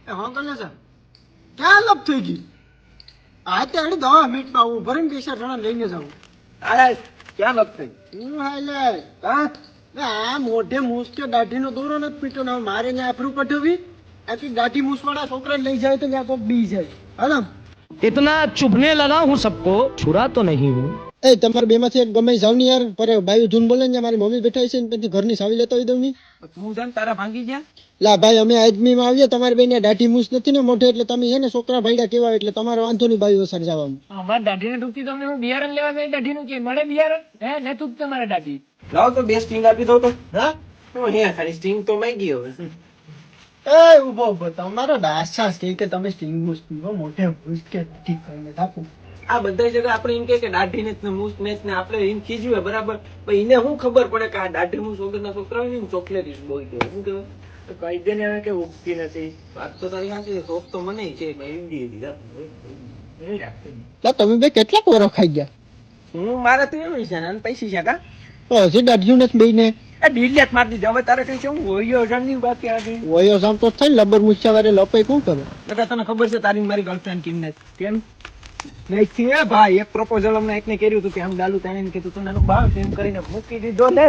હા કરે છે ક્યાં લપ થઈ ગઈ આ ત્યારે 10 મિનિટમાં હું ભરીને પૈસા જણા લઈને જાઉં અરે ક્યાં લપ થઈ? હું હાલે હા આ મોઢે મૂસ કે દાઢીનો દોરો નથી પીતો ને હવે મારે ને આફરું પઠવી આથી દાઢી મૂસવાળા છોકરાને લઈ જાય તો ત્યાં કોક બી જાય હા इतना चुभने लगा हूँ सबको छुरा तो नहीं हूँ એ તમારે બેમાંથી એક ગમે જાવ ને યાર પર ભાઈ ધૂન બોલે ને મારી મમ્મી બેઠા છે ને પછી ઘરની સાવી લેતો હોય દઉં ની તું જાણ તારા ભાંગી ગયા. લા ભાઈ અમે આદમીમાં આવીએ તમારી બેને દાઢી મૂસ નથી ને મોઢે એટલે તમે છે ને છોકરા ભાઈડા કેવા એટલે તમારો વાંધો નહીં ભાઈ વસર જવામાં અમારે દાઢીને ડૂબતી તમને હું બિયારણ લેવા ગઈ દાઢીનું કે મળે બિયારણ હે ને તું તમારે દાઢી લાવ તો બે સ્ટિંગ આપી દો તો. હા તો અહીંયા ખાલી સ્ટિંગ તો માંગી હવે. એ ઉભો ઉભો તમારો દાસા કે તમે સ્ટિંગ મૂસ પીવો મોઢે મૂસ કે ઠીક કરીને થાપું આ બધા જગ્યા આપણે એમ કે દાઢી ને મૂસ ને ને આપણે એમ ખીજવે બરાબર પણ એને શું ખબર પડે કે આ દાઢી મૂસ વગરના છોકરા હોય ને ચોકલેટ બોય કે શું કહેવાય કહી દે ને હવે કે ઉગતી નથી વાત તો તારી સાચી છે. શોખ તો મને છે લા તમે બે કેટલાક વરો ખાઈ ગયા હું મારે તો એમ છે ને પૈસા છે કા તો હજી દાઢીયું નથી બેને એ ડીલેટ મારી દીધી હવે તારે કઈ છે હું હોયો જાણની વાત આવી વયો સામ તો થાય ને લબર મૂછા વારે લપાઈ કોણ કરે એટલે તને ખબર છે તારી ને મારી ગર્લફ્રેન્ડ કેમ નથી કેમ નહીં છે ભાઈ એક પ્રપોઝલ અમને એકને કર્યું હતું કે આમ ડાલુ તાણે કીધું તને એનો ભાવ એમ કરીને મૂકી દીધો ને